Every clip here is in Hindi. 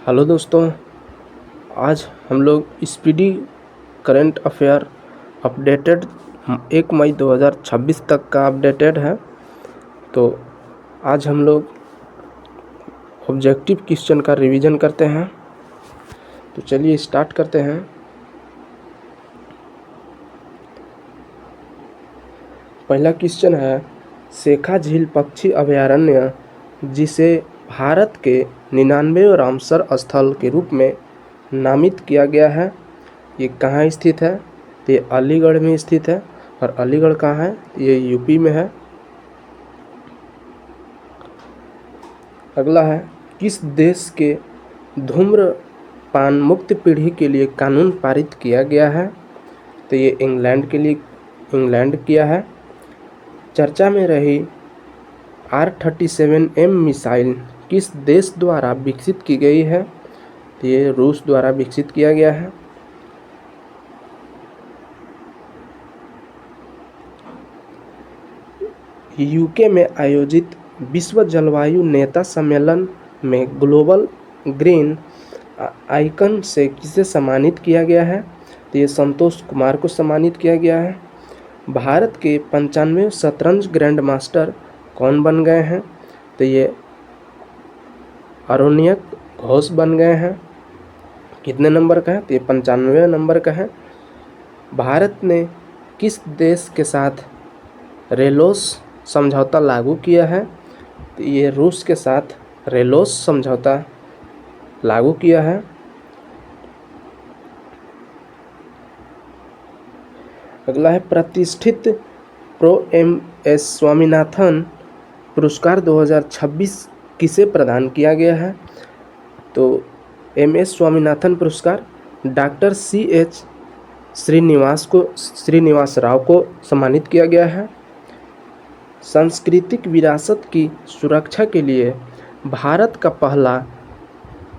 हेलो दोस्तों, आज हम लोग स्पीडी करंट अफेयर अपडेटेड 1 मई 2026 तक का अपडेटेड है। तो आज हम लोग ऑब्जेक्टिव क्वेश्चन का रिवीजन करते हैं। तो चलिए स्टार्ट करते हैं। पहला क्वेश्चन है, शेखा झील पक्षी अभयारण्य जिसे भारत के 99वें रामसर स्थल के रूप में नामित किया गया है, ये कहाँ स्थित है? तो ये अलीगढ़ में स्थित है। और अलीगढ़ कहाँ है? ये यूपी में है। अगला है, किस देश के धूम्रपान मुक्त पीढ़ी के लिए कानून पारित किया गया है? तो ये इंग्लैंड किया है। चर्चा में रही R-37M मिसाइल किस देश द्वारा विकसित की गई है? तो ये रूस द्वारा विकसित किया गया है। यूके में आयोजित विश्व जलवायु नेता सम्मेलन में ग्लोबल ग्रीन आइकन से किसे सम्मानित किया गया है? तो ये संतोष कुमार को सम्मानित किया गया है। भारत के 95वें शतरंज ग्रैंड मास्टर कौन बन गए हैं? तो ये अरोनियक घोष बन गए हैं। कितने नंबर का है? तो ये 95वें नंबर का है। भारत ने किस देश के साथ रेलोस समझौता लागू किया है? तो ये रूस के साथ रेलोस समझौता लागू किया है। अगला है, प्रतिष्ठित प्रो एम.एस. स्वामीनाथन पुरस्कार 2026 किसे प्रदान किया गया है? तो एम.एस. स्वामीनाथन पुरस्कार डॉक्टर C.H. श्रीनिवास राव को सम्मानित किया गया है। सांस्कृतिक विरासत की सुरक्षा के लिए भारत का पहला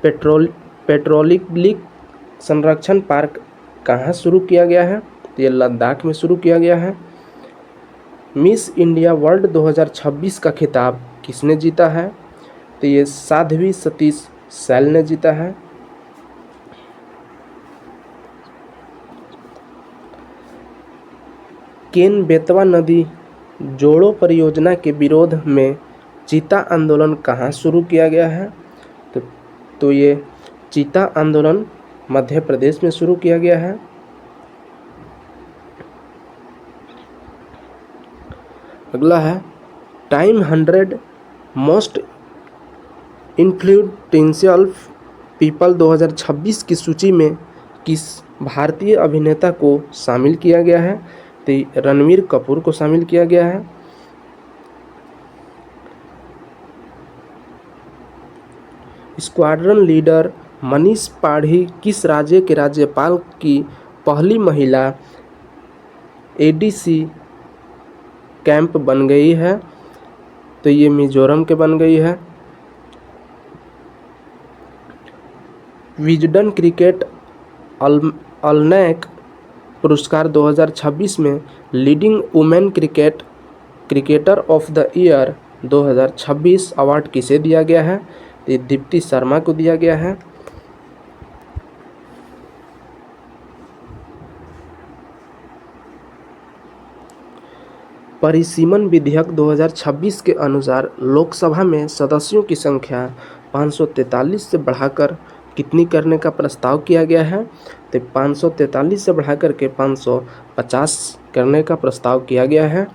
पेट्रोलिक संरक्षण पार्क कहाँ शुरू किया गया है? तो ये लद्दाख में शुरू किया गया है। मिस इंडिया वर्ल्ड 2026 का खिताब किसने जीता है? तो ये साध्वी सतीश सैल ने जीता है। केन बेतवा नदी जोड़ो परियोजना के विरोध में चीता आंदोलन कहाँ शुरू किया गया है? तो ये चीता आंदोलन मध्य प्रदेश में शुरू किया गया है। अगला है, टाइम 100 मोस्ट इन्फ्लुएंशियल पीपल 2026 की सूची में किस भारतीय अभिनेता को शामिल किया गया है? तो रणवीर कपूर को शामिल किया गया है। स्क्वाड्रन लीडर मनीष पाढ़ी किस राज्य के राज्यपाल की पहली महिला ADC कैंप बन गई है? तो ये मिजोरम के बन गई है। विजडन क्रिकेट अलनैक पुरस्कार 2026 में leading women cricketer of the year 2026 award किसे दिया गया है? तो दीप्ति शर्मा को दिया गया है। परिसीमन विधेयक 2026 के अनुसार लोकसभा में सदस्यों की संख्या 543 से बढ़ाकर कितनी करने का प्रस्ताव किया गया है? तो 543 से बढ़ाकर के 550 करने का प्रस्ताव किया गया है।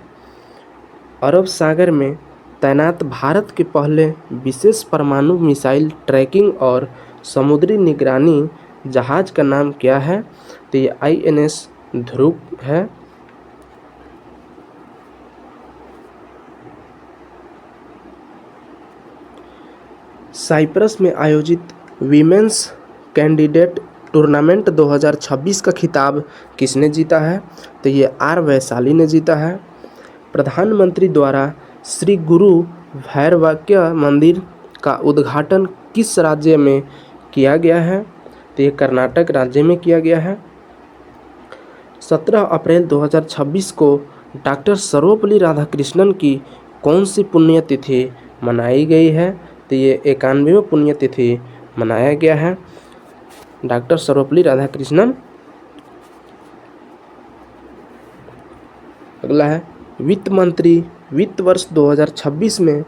अरब सागर में तैनात भारत के पहले विशेष परमाणु मिसाइल ट्रैकिंग और समुद्री निगरानी जहाज का नाम क्या है? तो ये INS ध्रुव है। साइप्रस में आयोजित वीमेंस कैंडिडेट टूर्नामेंट 2026 का खिताब किसने जीता है? तो ये R वैशाली ने जीता है। प्रधानमंत्री द्वारा श्री गुरु भैरवक्य मंदिर का उद्घाटन किस राज्य में किया गया है? तो ये कर्नाटक राज्य में किया गया है। 17 अप्रैल 2026 को डॉक्टर सर्वपल्ली राधाकृष्णन की कौन सी पुण्यतिथि मनाई गई है? तो ये 91वें पुण्यतिथि मनाया गया है? डॉक्टर सर्वपल्ली राधाकृष्णन। अगला है वित्त मंत्री। वित्त वर्ष 2026 में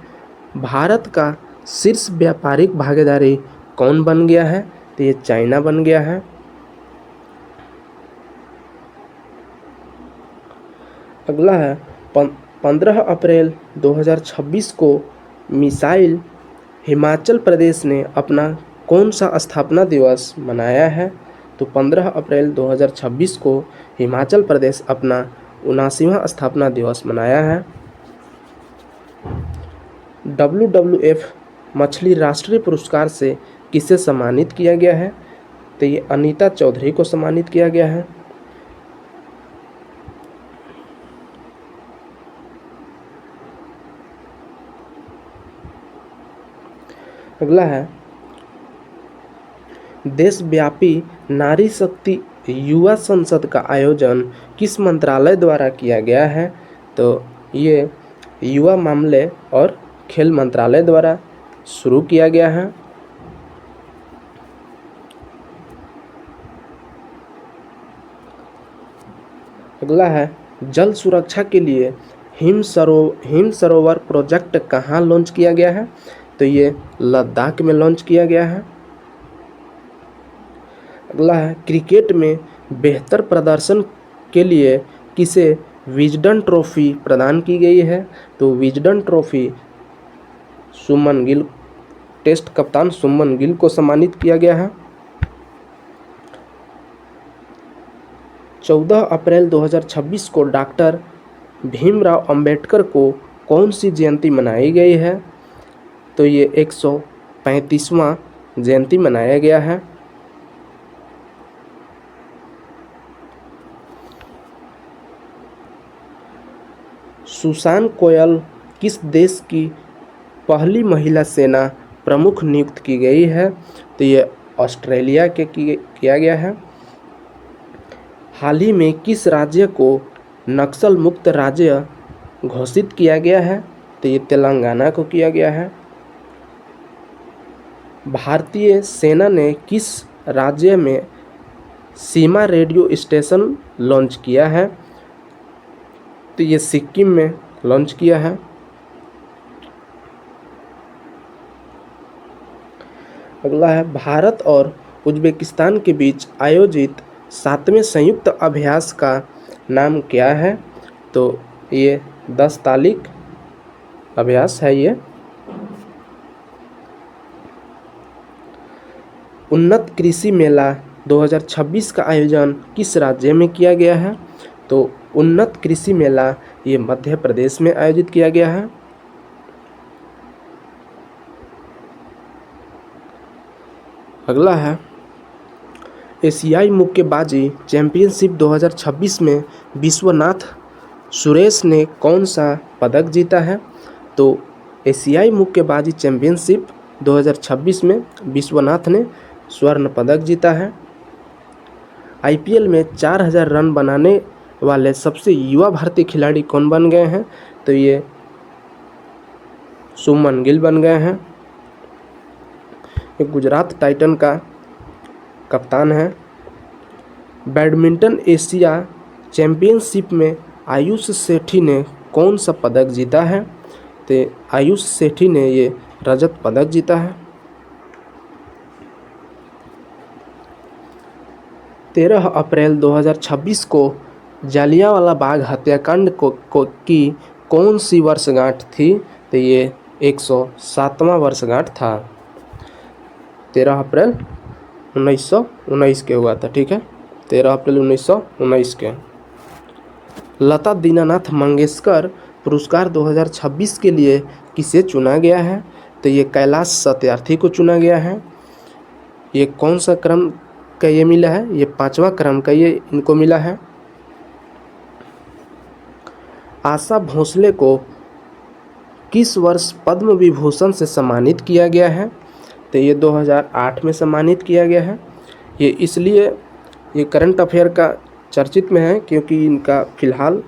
भारत का शीर्ष व्यापारिक भागीदारी कौन बन गया है? तो ये चाइना बन गया है। अगला है 15 अप्रैल 2026 को मिसाइल हिमाचल प्रदेश ने अपना कौन सा स्थापना दिवस मनाया है? तो 15 अप्रैल 2026 को हिमाचल प्रदेश अपना 79वां स्थापना दिवस मनाया है। WWF मछली राष्ट्रीय पुरस्कार से किसे सम्मानित किया गया है? तो ये अनीता चौधरी को सम्मानित किया गया है। अगला है देशव्यापी नारी शक्ति युवा संसद का आयोजन किस मंत्रालय द्वारा किया गया है? तो ये युवा मामले और खेल मंत्रालय द्वारा शुरू किया गया है। अगला है जल सुरक्षा के लिए हिम सरोवर प्रोजेक्ट कहाँ लॉन्च किया गया है? तो ये लद्दाख में लॉन्च किया गया है। अगला है क्रिकेट में बेहतर प्रदर्शन के लिए किसे विजडन ट्रॉफी प्रदान की गई है? तो विजडन ट्रॉफी सुमन गिल, टेस्ट कप्तान सुमन गिल को सम्मानित किया गया है। 14 अप्रैल 2026 को डॉक्टर भीमराव अंबेडकर को कौन सी जयंती मनाई गई है? तो ये 135वां जयंती मनाया गया है। सुसान कोयल किस देश की पहली महिला सेना प्रमुख नियुक्त की गई है? तो ये ऑस्ट्रेलिया के किया गया है। हाल ही में किस राज्य को नक्सल मुक्त राज्य घोषित किया गया है? तो ये तेलंगाना को किया गया है। भारतीय सेना ने किस राज्य में सीमा रेडियो स्टेशन लॉन्च किया है? तो ये सिक्किम में लॉन्च किया है। अगला है भारत और उज्बेकिस्तान के बीच आयोजित 7वें संयुक्त अभ्यास का नाम क्या है? तो ये 10 तालिक अभ्यास है। ये उन्नत कृषि मेला 2026 का आयोजन किस राज्य में किया गया है? तो उन्नत कृषि मेला ये मध्य प्रदेश में आयोजित किया गया है। अगला है एशियाई मुक्केबाजी चैंपियनशिप 2026 में विश्वनाथ सुरेश ने कौन सा पदक जीता है? तो एशियाई मुक्केबाजी चैंपियनशिप 2026 में विश्वनाथ ने स्वर्ण पदक जीता है। IPL में 4000 रन बनाने वाले सबसे युवा भारतीय खिलाड़ी कौन बन गए हैं? तो ये सुमन गिल बन गए हैं। ये गुजरात टाइटन का कप्तान है। बैडमिंटन एशिया चैंपियनशिप में आयुष सेठी ने कौन सा पदक जीता है? तो आयुष सेठी ने ये रजत पदक जीता है। 13 अप्रैल 2026 को जालियांवाला बाग हत्याकांड की कौन सी वर्षगांठ थी? तो ये 107वां वर्षगांठ था। 13 अप्रैल 1919 के हुआ था। ठीक है, 13 अप्रैल 1919 के। लता दीनानाथ मंगेशकर पुरस्कार 2026 के लिए किसे चुना गया है? तो ये कैलाश सत्यार्थी को चुना गया है। ये कौन सा क्रम का ये मिला है? ये 5वां क्रम का ये इनको मिला है। आशा भोसले को किस वर्ष पद्म विभूषण से सम्मानित किया गया है? तो ये 2008 में सम्मानित किया गया है। ये इसलिए ये करंट अफेयर का चर्चित में है क्योंकि इनका फिलहाल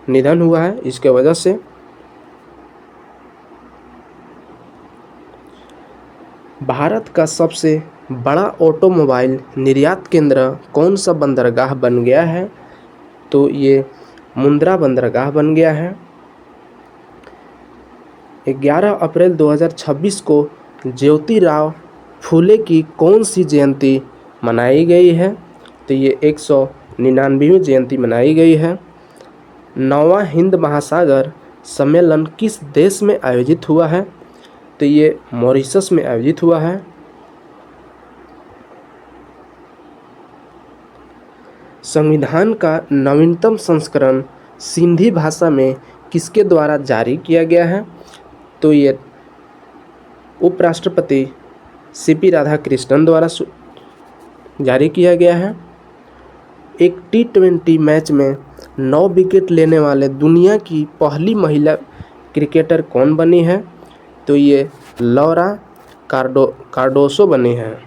निधन हुआ है, इसके वजह से। भारत का सबसे बड़ा ऑटोमोबाइल निर्यात केंद्र कौन सा बंदरगाह बन गया है? तो ये मुंद्रा बंदरगाह बन गया है। 11 अप्रैल 2026 को ज्योतिराव फूले की कौन सी जयंती मनाई गई है? तो ये 199वीं जयंती मनाई गई है। 9वां हिंद महासागर सम्मेलन किस देश में आयोजित हुआ है? तो ये मॉरिशस में आयोजित हुआ है। संविधान का नवीनतम संस्करण सिंधी भाषा में किसके द्वारा जारी किया गया है? तो ये उपराष्ट्रपति सीपी राधाकृष्णन द्वारा जारी किया गया है। एक T20 मैच में 9 विकेट लेने वाले दुनिया की पहली महिला क्रिकेटर कौन बनी है? तो ये लौरा कार्डोसो बनी है।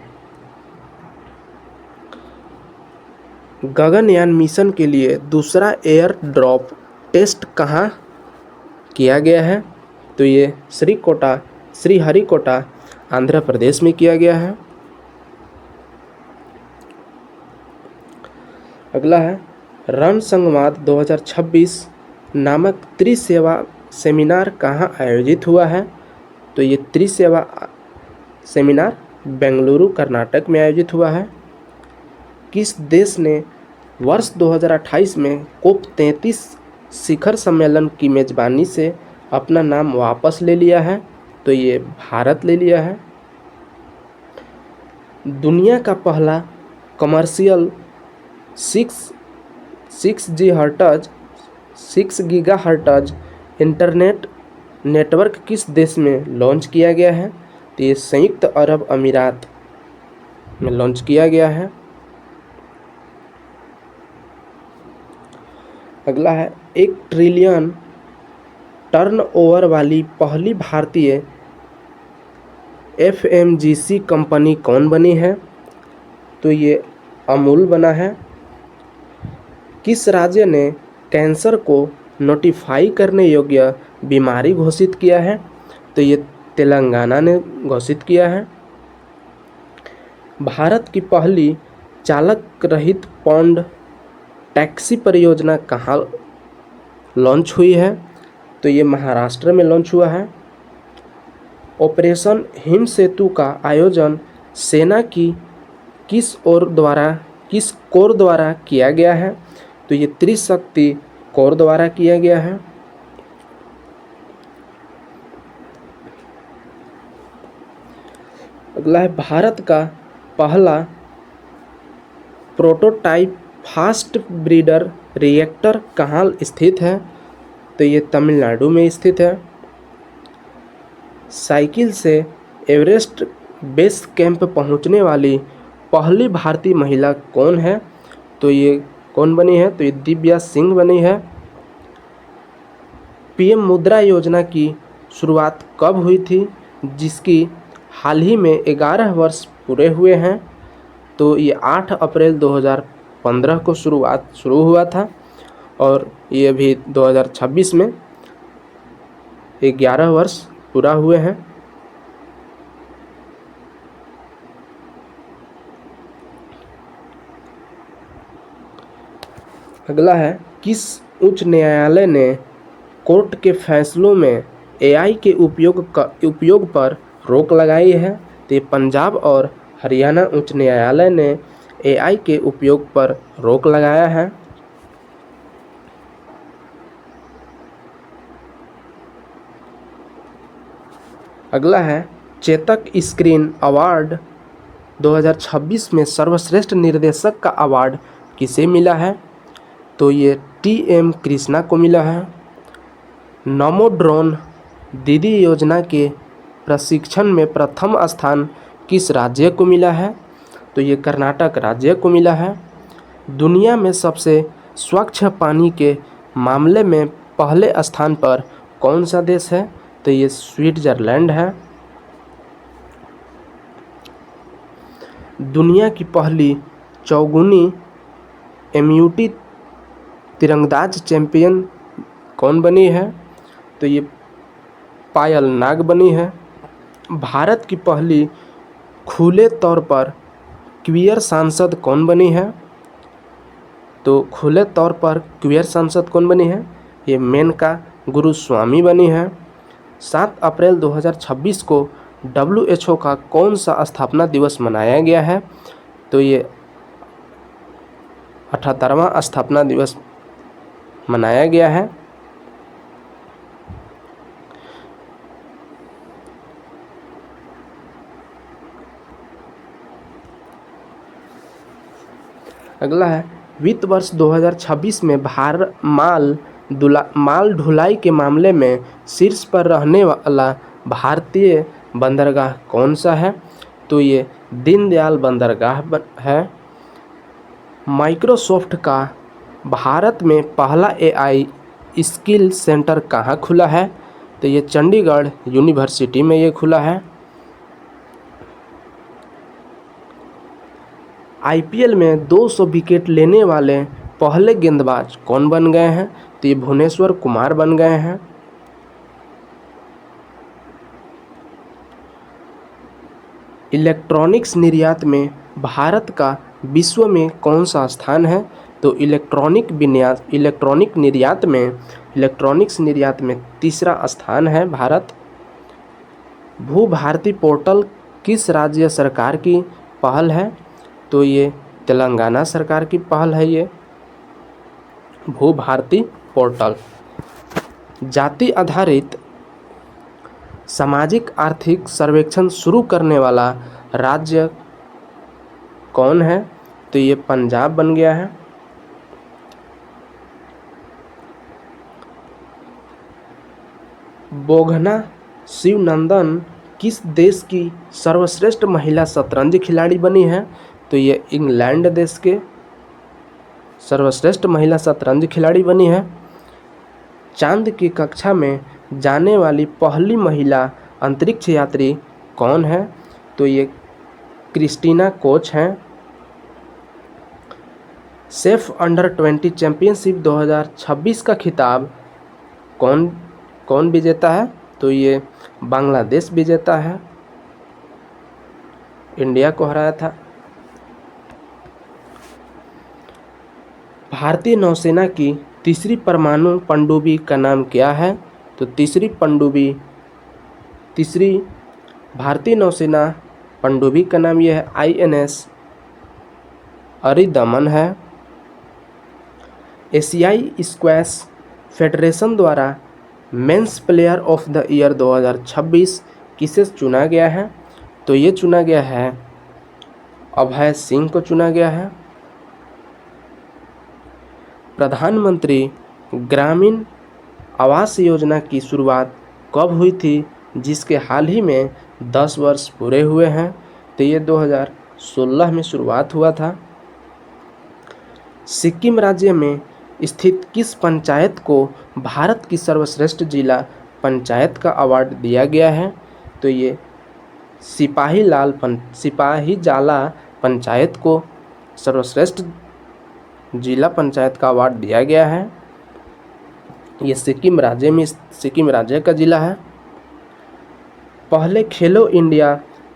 गगनयान मिशन के लिए दूसरा एयर ड्रॉप टेस्ट कहाँ किया गया है? तो ये श्रीहरिकोटा आंध्र प्रदेश में किया गया है। अगला है रण संवाद 2026 नामक त्रिसेवा सेमिनार कहाँ आयोजित हुआ है? तो ये त्रिसेवा सेमिनार बेंगलुरु कर्नाटक में आयोजित हुआ है। किस देश ने वर्ष 2028 में कोप 33 शिखर सम्मेलन की मेजबानी से अपना नाम वापस ले लिया है? तो ये भारत ले लिया है। दुनिया का पहला कमर्शियल 6 गीगाहर्ट्ज इंटरनेट नेटवर्क किस देश में लॉन्च किया गया है? तो ये संयुक्त अरब अमीरात में लॉन्च किया गया है। अगला है 1 ट्रिलियन टर्नओवर वाली पहली भारतीय FMGC कंपनी कौन बनी है? तो ये अमूल बना है। किस राज्य ने कैंसर को नोटिफाई करने योग्य बीमारी घोषित किया है? तो ये तेलंगाना ने घोषित किया है। भारत की पहली चालक रहित पौंड टैक्सी परियोजना कहाँ लॉन्च हुई है? तो ये महाराष्ट्र में लॉन्च हुआ है। ऑपरेशन हिम सेतु का आयोजन सेना की किस कोर द्वारा किया गया है? तो ये त्रिशक्ति कोर द्वारा किया गया है। अगला है भारत का पहला प्रोटोटाइप फास्ट ब्रीडर रिएक्टर कहाँ स्थित है? तो ये तमिलनाडु में स्थित है। साइकिल से एवरेस्ट बेस कैंप पहुंचने वाली पहली भारतीय महिला कौन है? तो ये कौन बनी है? तो ये दिव्या सिंह बनी है। PM मुद्रा योजना की शुरुआत कब हुई थी, जिसकी हाल ही में 11 वर्ष पूरे हुए हैं? तो ये 8 अप्रैल 2015 को शुरू हुआ था और ये अभी 2026 में 11 वर्ष पूरा हुए हैं। अगला है किस उच्च न्यायालय ने कोर्ट के फैसलों में AI के उपयोग पर रोक लगाई है? तो पंजाब और हरियाणा उच्च न्यायालय ने AI के उपयोग पर रोक लगाया है। अगला है चेतक स्क्रीन अवार्ड 2026 में सर्वश्रेष्ठ निर्देशक का अवार्ड किसे मिला है? तो ये TM कृष्णा को मिला है। नमो ड्रोन दीदी योजना के प्रशिक्षण में प्रथम स्थान किस राज्य को मिला है? तो ये कर्नाटक राज्य को मिला है। दुनिया में सबसे स्वच्छ पानी के मामले में पहले स्थान पर कौन सा देश है? तो ये स्विट्जरलैंड है। दुनिया की पहली चौगुनी MUT तीरंदाज चैंपियन कौन बनी है? तो ये पायल नाग बनी है। भारत की पहली खुले तौर पर क्वियर सांसद कौन बनी है? तो खुले तौर पर क्वियर सांसद कौन बनी है? ये मेनका गुरुस्वामी बनी है। 7 अप्रैल 2026 को WHO का कौन सा स्थापना दिवस मनाया गया है? तो ये 78वां स्थापना दिवस मनाया गया है। अगला है वित्त वर्ष 2026 में माल ढुलाई के मामले में शीर्ष पर रहने वाला भारतीय बंदरगाह कौन सा है? तो ये दीनदयाल बंदरगाह है। माइक्रोसॉफ्ट का भारत में पहला AI स्किल सेंटर कहाँ खुला है? तो ये चंडीगढ़ यूनिवर्सिटी में ये खुला है। IPL में 200 विकेट लेने वाले पहले गेंदबाज कौन बन गए हैं? तो ये भुवनेश्वर कुमार बन गए हैं। इलेक्ट्रॉनिक्स निर्यात में भारत का विश्व में कौन सा स्थान है? तो इलेक्ट्रॉनिक्स निर्यात में तीसरा स्थान है भारत। भू भारती पोर्टल किस राज्य सरकार की पहल है? तो ये तेलंगाना सरकार की पहल है। ये भू भारती पोर्टल। जाति आधारित सामाजिक आर्थिक सर्वेक्षण शुरू करने वाला राज्य कौन है? तो ये पंजाब बन गया है। बोघना शिवनंदन किस देश की सर्वश्रेष्ठ महिला शतरंज खिलाड़ी बनी है? तो ये इंग्लैंड देश के सर्वश्रेष्ठ महिला शतरंज खिलाड़ी बनी है। चांद की कक्षा में जाने वाली पहली महिला अंतरिक्ष यात्री कौन है? तो ये क्रिस्टीना कोच हैं। सेफ अंडर-20 चैंपियनशिप 2026 का खिताब कौन विजेता है? तो ये बांग्लादेश विजेता है, इंडिया को हराया था। भारतीय नौसेना की तीसरी परमाणु पनडुब्बी का नाम क्या है? तो तीसरी भारतीय नौसेना पनडुब्बी का नाम यह है INS अरिदमन है। एशियाई स्क्वैश फेडरेशन द्वारा men's player of the year 2026 किसे चुना गया है? तो ये चुना गया है अभय सिंह को चुना गया है। प्रधानमंत्री ग्रामीण आवास योजना की शुरुआत कब हुई थी, जिसके हाल ही में 10 वर्ष पूरे हुए हैं? तो ये 2016 में शुरुआत हुआ था। सिक्किम राज्य में स्थित किस पंचायत को भारत की सर्वश्रेष्ठ जिला पंचायत का अवार्ड दिया गया है? तो ये सिपाहीजाला पंचायत को सर्वश्रेष्ठ जिला पंचायत का अवार्ड दिया गया है। ये सिक्किम राज्य का जिला है। पहले खेलो इंडिया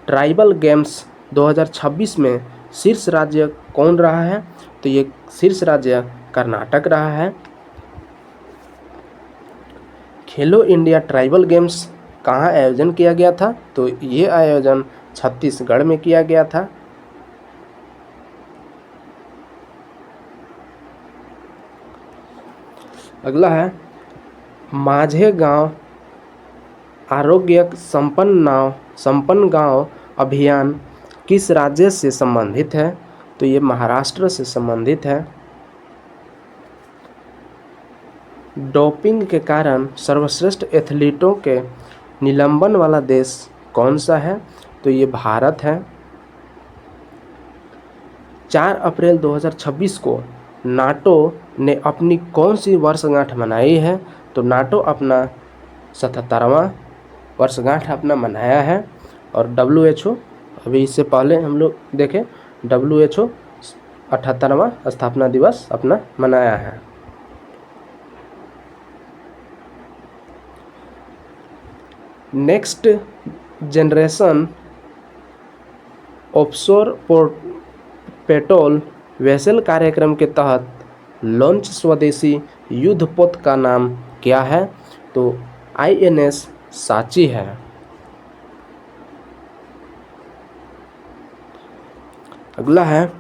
ट्राइबल गेम्स 2026 में शीर्ष राज्य कौन रहा है? तो ये शीर्ष राज्य कर्नाटक रहा है। खेलो इंडिया ट्राइबल गेम्स कहाँ आयोजन किया गया था? तो ये आयोजन छत्तीसगढ़ में किया गया था। अगला है माझे गांव आरोग्य संपन्न गांव अभियान किस राज्य से संबंधित है? तो ये महाराष्ट्र से संबंधित है। डोपिंग के कारण सर्वश्रेष्ठ एथलीटों के निलंबन वाला देश कौन सा है? तो ये भारत है। 4 अप्रैल 2026 को नाटो ने अपनी कौन सी वर्षगांठ मनाई है? तो नाटो अपना 77वां वर्षगांठ अपना मनाया है। और WHO अभी इससे पहले हम लोग देखें WHO 78वां स्थापना दिवस अपना मनाया है। Next generation offshore patrol vessel कार्यक्रम के तहत लॉन्च स्वदेशी युद्धपोत का नाम क्या है? तो INS सांची है। अगला है,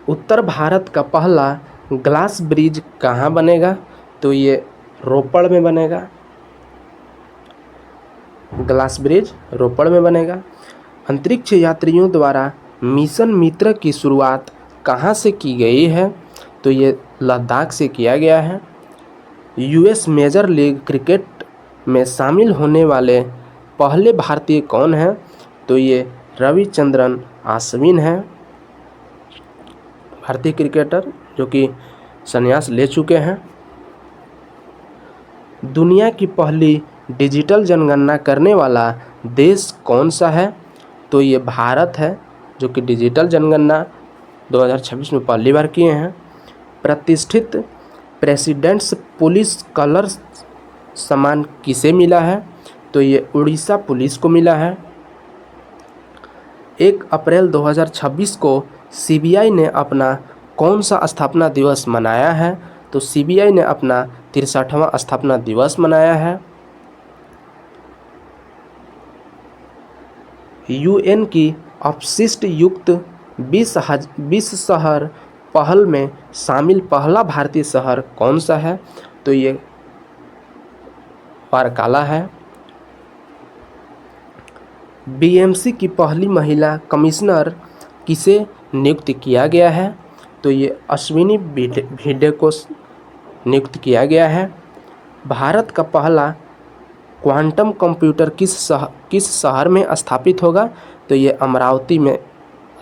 उत्तर भारत का पहला ग्लास ब्रिज कहाँ बनेगा? तो ये रोपड़ में बनेगा। ग्लास ब्रिज रोपड़ में बनेगा। अंतरिक्ष यात्रियों द्वारा मिशन मित्र की शुरुआत कहाँ से की गई है? तो ये लद्दाख से किया गया है। US मेजर लीग क्रिकेट में शामिल होने वाले पहले भारतीय कौन हैं? तो ये रविचंद्रन अश्विन हैं, भारतीय क्रिकेटर जो कि संन्यास ले चुके हैं। दुनिया की पहली डिजिटल जनगणना करने वाला देश कौन सा है? तो ये भारत है, जो कि डिजिटल जनगणना 2026 में पहली बार किए हैं। प्रतिष्ठित प्रेसिडेंट्स पुलिस कलर सम्मान किसे मिला है? तो ये उड़ीसा पुलिस को मिला है। 1 अप्रैल 2026 को CBI ने अपना कौन सा स्थापना दिवस मनाया है? तो CBI ने अपना 63वां स्थापना दिवस मनाया है। UN की अपशिष्ट युक्त 20 शहर पहल में शामिल पहला भारतीय शहर कौन सा है? तो ये वारकाला है। BMC की पहली महिला कमिश्नर किसे नियुक्त किया गया है? तो ये अश्विनी भिंडे को नियुक्त किया गया है। भारत का पहला क्वांटम कंप्यूटर किस शहर में स्थापित होगा? तो ये अमरावती में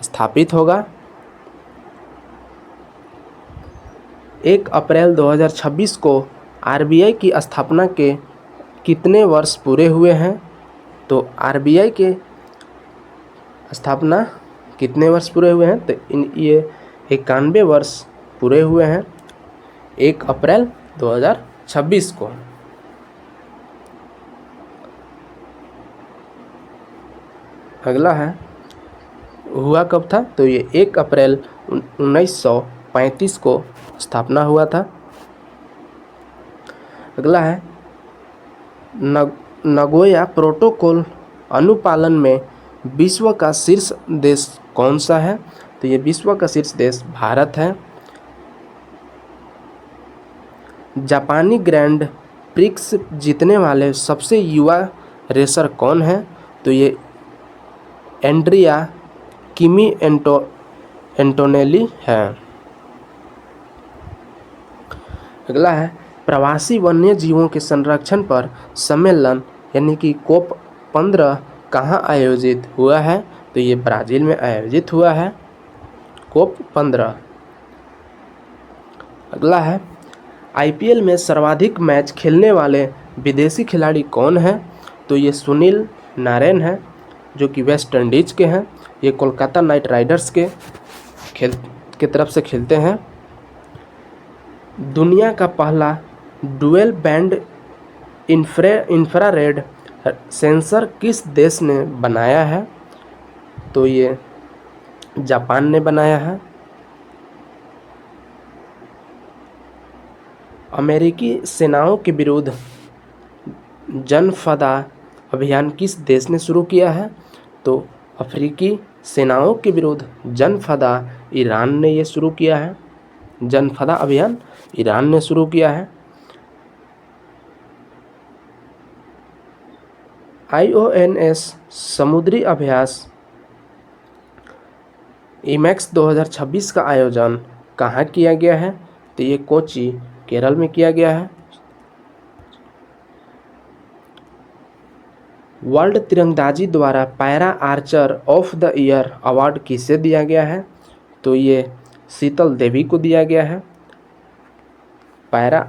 स्थापित होगा। 1 अप्रैल 2026 को RBI की स्थापना के कितने वर्ष पूरे हुए हैं? तो RBI के स्थापना कितने वर्ष पूरे हुए हैं? तो ये 91 वर्ष पूरे हुए हैं 1 अप्रैल 2026 को। अगला है, हुआ कब था? तो ये 1 अप्रैल 1935 को स्थापना हुआ था। अगला है, नगोया प्रोटोकॉल अनुपालन में विश्व का शीर्ष देश कौन सा है? तो ये विश्व का शीर्ष देश भारत है। जापानी ग्रैंड प्रिक्स जीतने वाले सबसे युवा रेसर कौन है? तो ये एंड्रिया किमी एंटोनेली है। अगला है, प्रवासी वन्य जीवों के संरक्षण पर सम्मेलन यानी कि COP 15 कहाँ आयोजित हुआ है? तो ये ब्राज़ील में आयोजित हुआ है COP 15। अगला है, IPL में सर्वाधिक मैच खेलने वाले विदेशी खिलाड़ी कौन हैं? तो ये सुनील नारायण हैं, जो कि वेस्ट इंडीज़ के हैं। ये कोलकाता नाइट राइडर्स के तरफ से खेलते हैं। दुनिया का पहला डुअल बैंड इंफ्रारेड सेंसर किस देश ने बनाया है? तो ये जापान ने बनाया है। अमेरिकी सेनाओं के विरुद्ध जनफदा अभियान किस देश ने शुरू किया है? तो अफ्रीकी सेनाओं के विरुद्ध जनफदा ईरान ने ये शुरू किया है। जनफदा अभियान ईरान ने शुरू किया है। IONS समुद्री अभ्यास IMEX 2026 का आयोजन कहाँ किया गया है? तो ये कोच्चि केरल में किया गया है। वर्ल्ड तीरंदाजी द्वारा para archer of the year award किसे दिया गया है? तो ये शीतल देवी को दिया गया है। Para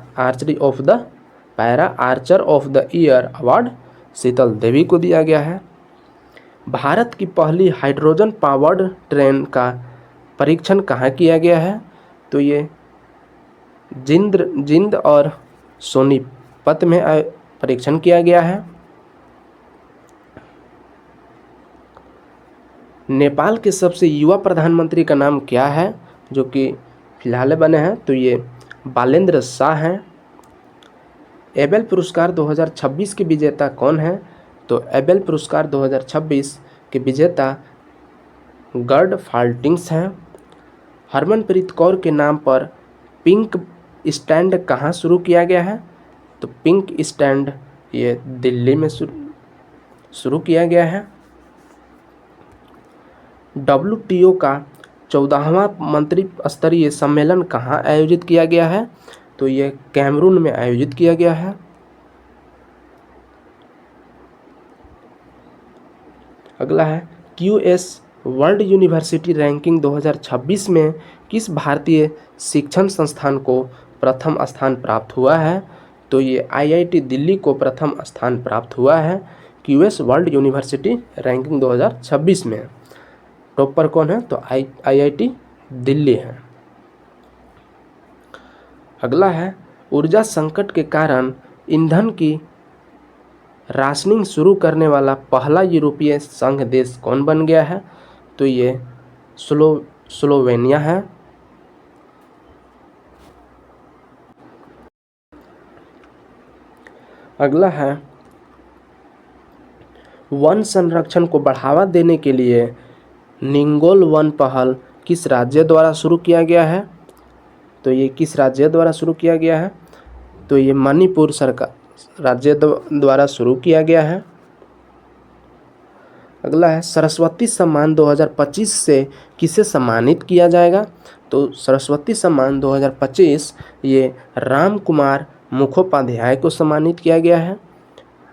archer of the year award Sheetal Devi को दिया गया है। भारत की पहली हाइड्रोजन पावर्ड ट्रेन का परीक्षण कहाँ किया गया है? तो ये जिंद और सोनीपत में परीक्षण किया गया है। नेपाल के सबसे युवा प्रधानमंत्री का नाम क्या है, जो कि फिलहाल बने हैं? तो ये बालेंद्र शाह हैं। एबेल पुरस्कार 2026 के विजेता कौन है? तो एबेल पुरस्कार 2026 के विजेता गर्ड फाल्टिंग्स हैं। हरमनप्रीत कौर के नाम पर पिंक स्टैंड कहाँ शुरू किया गया है? तो पिंक स्टैंड ये दिल्ली में शुरू किया गया है। WTO का 14वां मंत्री स्तरीय सम्मेलन कहाँ आयोजित किया गया है? तो ये कैमरून में आयोजित किया गया है। अगला है QS वर्ल्ड यूनिवर्सिटी रैंकिंग 2026 में किस भारतीय शिक्षण संस्थान को प्रथम स्थान प्राप्त हुआ है? तो ये IIT दिल्ली को प्रथम स्थान प्राप्त हुआ है QS वर्ल्ड यूनिवर्सिटी रैंकिंग 2026 में। टॉपर कौन है? तो IIT दिल्ली है। अगला है ऊर्जा संकट के कारण ईंधन की राशनिंग शुरू करने वाला पहला यूरोपीय संघ देश कौन बन गया है? तो ये स्लोवेनिया है। अगला है वन संरक्षण को बढ़ावा देने के लिए निंगोल वन पहल किस राज्य द्वारा शुरू किया गया है? तो ये किस राज्य द्वारा शुरू किया गया है? तो ये मणिपुर सरकार राज्य द्वारा शुरू किया गया है। अगला है सरस्वती सम्मान 2025 से किसे सम्मानित किया जाएगा? तो सरस्वती सम्मान 2025 ये राम कुमार मुखोपाध्याय को सम्मानित किया गया है।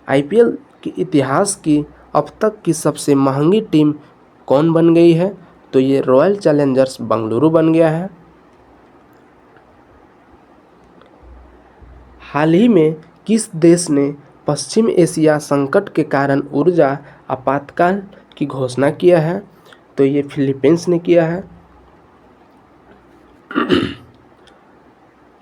IPL के इतिहास की अब तक की सबसे महंगी टीम कौन बन गई है? तो ये रॉयल चैलेंजर्स बेंगलुरु बन गया है। हाल ही में किस देश ने पश्चिम एशिया संकट के कारण ऊर्जा आपातकाल की घोषणा किया है? तो ये फिलीपींस ने किया है।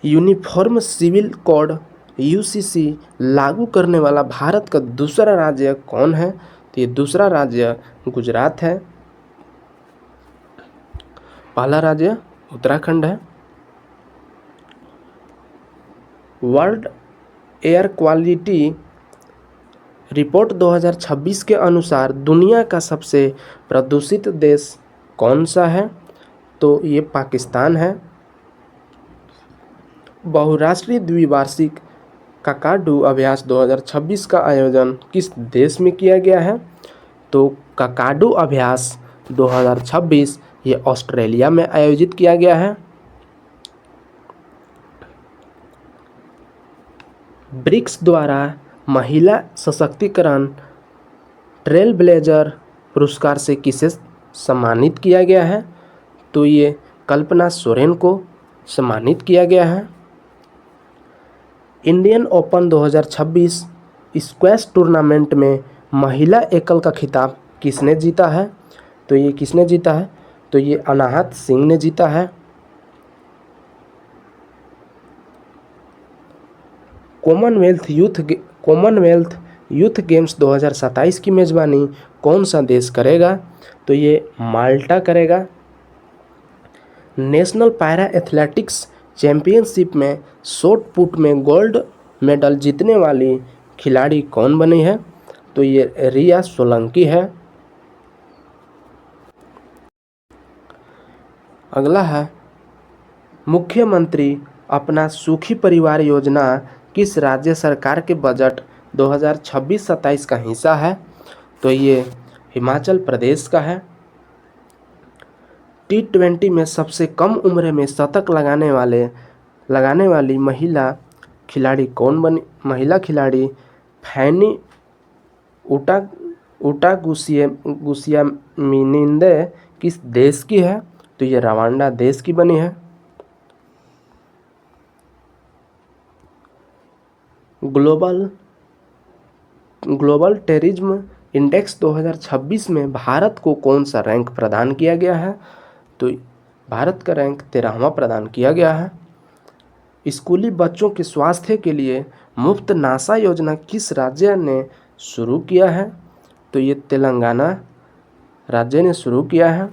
यूनिफॉर्म सिविल कोड UCC लागू करने वाला भारत का दूसरा राज्य कौन है? तो ये दूसरा राज्य गुजरात है। पहला राज्य उत्तराखंड है। वर्ल्ड एयर क्वालिटी रिपोर्ट 2026 के अनुसार दुनिया का सबसे प्रदूषित देश कौन सा है? तो ये पाकिस्तान है। बहुराष्ट्रीय द्विवार्षिक काकाडू अभ्यास 2026 का आयोजन किस देश में किया गया है? तो काकाडू अभ्यास 2026 ये ऑस्ट्रेलिया में आयोजित किया गया है। ब्रिक्स द्वारा महिला सशक्तिकरण ट्रेल ब्लेजर पुरस्कार से किसे सम्मानित किया गया है? तो ये कल्पना सोरेन को सम्मानित किया गया है। इंडियन ओपन 2026 स्क्वैश टूर्नामेंट में महिला एकल का खिताब किसने जीता है? तो ये किसने जीता है? तो ये अनाहत सिंह ने जीता है। कॉमनवेल्थ यूथ गेम्स 2027 की मेज़बानी कौन सा देश करेगा? तो ये माल्टा करेगा। नेशनल पैरा एथलेटिक्स चैंपियनशिप में शॉट पुट में गोल्ड मेडल जीतने वाली खिलाड़ी कौन बनी है? तो ये रिया सोलंकी है। अगला है मुख्यमंत्री अपना सुखी परिवार योजना किस राज्य सरकार के बजट 2026-27 का हिस्सा है? तो ये हिमाचल प्रदेश का है। T20 में सबसे कम उम्र में शतक लगाने वाली महिला खिलाड़ी कौन बनी? महिला खिलाड़ी फैनी गुसियामिनिंदे किस देश की है? तो ये रवांडा देश की बनी है। ग्लोबल टेररिज्म इंडेक्स 2026 में भारत को कौन सा रैंक प्रदान किया गया है? तो भारत का रैंक 13वां प्रदान किया गया है। स्कूली बच्चों के स्वास्थ्य के लिए मुफ्त नासा योजना किस राज्य ने शुरू किया है? तो ये तेलंगाना राज्य ने शुरू किया है?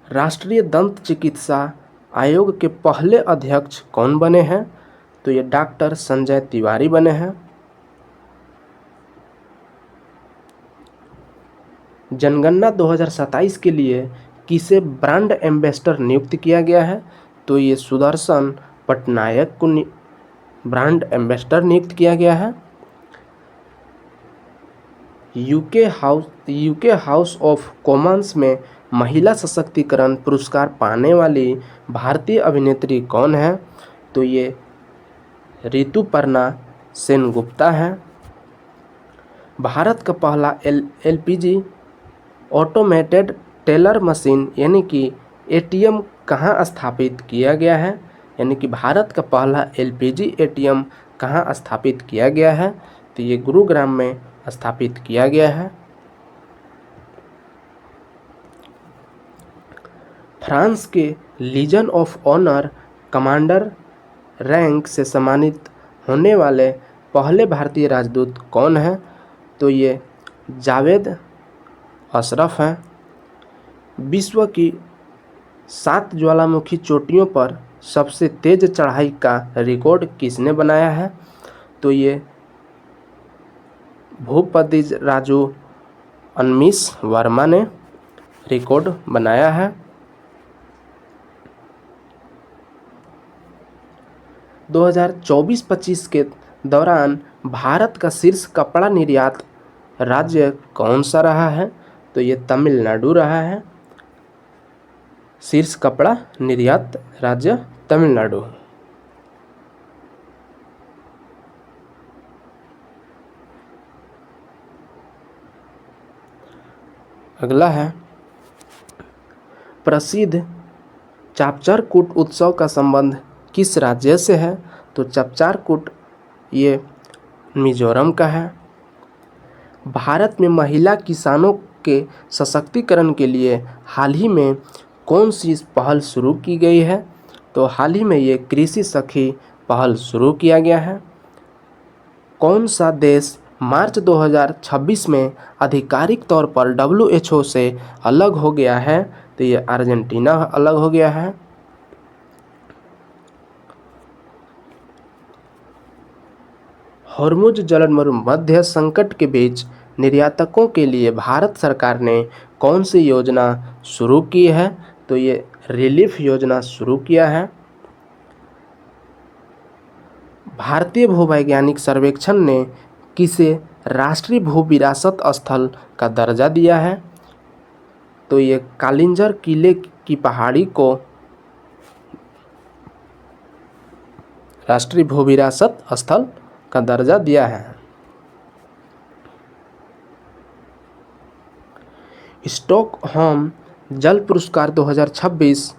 राष्ट्रीय दंत चिकित्सा आयोग के पहले अध्यक्ष कौन बने हैं? तो ये डॉक्टर संजय तिवारी बने हैं। जनगणना 2027 के लिए किसे ब्रांड एम्बेसडर नियुक्त किया गया है? तो ये सुदर्शन पटनायक को ब्रांड एम्बेसडर नियुक्त किया गया है। यूके हाउस ऑफ कॉमन्स में महिला सशक्तिकरण पुरस्कार पाने वाली भारतीय अभिनेत्री कौन है? तो ये ऋतुपर्णा सेनगुप्ता है। भारत का पहला एलपीजी ऑटोमेटेड टेलर मशीन यानी कि एटीएम कहाँ स्थापित किया गया है? यानी कि भारत का पहला एलपीजी एटीएम कहाँ स्थापित किया गया है? तो ये गुरुग्राम में स्थापित किया गया है। फ्रांस के legion of honour commander rank से सम्मानित होने वाले पहले भारतीय राजदूत कौन हैं? तो ये जावेद अशरफ हैं। विश्व की 7 ज्वालामुखी चोटियों पर सबसे तेज चढ़ाई का रिकॉर्ड किसने बनाया है? तो ये भूपति राजू अनमिश वर्मा ने रिकॉर्ड बनाया है। 2024-25 के दौरान भारत का शीर्ष कपड़ा निर्यात राज्य कौन सा रहा है? तो ये तमिलनाडु रहा है। शीर्ष कपड़ा निर्यात राज्य तमिलनाडु। अगला है प्रसिद्ध चापचारकूट उत्सव का संबंध किस राज्य से है? तो चापचारकूट ये मिजोरम का है। भारत में महिला किसानों के सशक्तिकरण के लिए हाल ही में कौन सी पहल शुरू की गई है? तो हाल ही में ये कृषि सखी पहल शुरू किया गया है। कौन सा देश मार्च 2026 में आधिकारिक तौर पर WHO से अलग हो गया है? तो ये अर्जेंटीना अलग हो गया है। हॉर्मुज जलमध्य संकट के बीच निर्यातकों के लिए भारत सरकार ने कौन सी योजना शुरू की है? तो ये रिलीफ योजना शुरू किया है। भारतीय भूवैज्ञानिक सर्वेक्षण ने किसे राष्ट्रीय भू विरासत स्थल का दर्जा दिया है? तो ये कालिंजर किले की पहाड़ी को राष्ट्रीय भू विरासत स्थल का दर्जा दिया है। स्टॉकहोम जल पुरस्कार 2026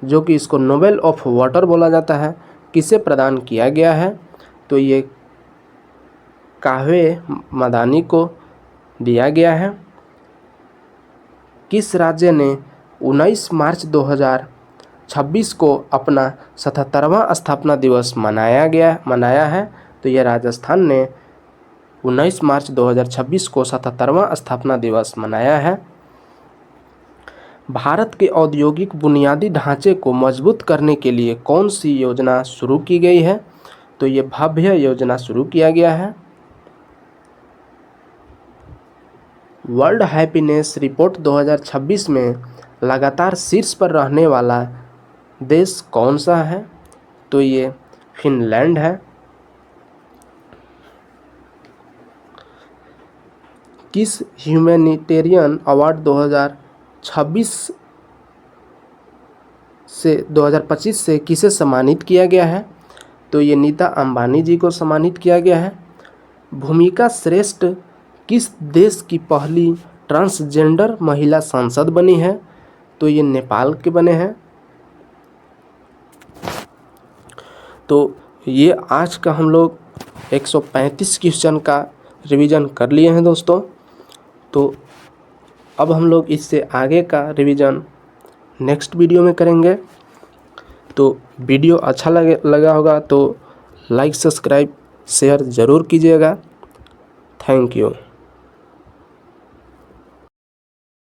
जो कि इसको नोबेल ऑफ वाटर बोला जाता है किसे प्रदान किया गया है? तो ये काव्य मदानी को दिया गया है। किस राज्य ने 19 मार्च 2026 को अपना 77वां स्थापना दिवस मनाया है? तो यह राजस्थान ने 19 मार्च 2026 को 77वां स्थापना दिवस मनाया है। भारत के औद्योगिक बुनियादी ढांचे को मजबूत करने के लिए कौन सी योजना शुरू की गई है? तो ये भव्य योजना शुरू किया गया है। वर्ल्ड हैप्पीनेस रिपोर्ट 2026 में लगातार शीर्ष पर रहने वाला देश कौन सा है? तो ये फिनलैंड है। किस ह्यूमैनिटेरियन अवार्ड 2025 से किसे सम्मानित किया गया है? तो ये नीता अंबानी जी को सम्मानित किया गया है। भूमिका श्रेष्ठ किस देश की पहली ट्रांसजेंडर महिला सांसद बनी है? तो ये नेपाल के बने हैं। तो ये आज का हम लोग 135 क्वेश्चन का रिवीजन कर लिए हैं दोस्तों। तो अब हम लोग इससे आगे का रिवीजन नेक्स्ट वीडियो में करेंगे। तो वीडियो अच्छा लगा होगा तो लाइक सब्सक्राइब शेयर ज़रूर कीजिएगा। Thank you.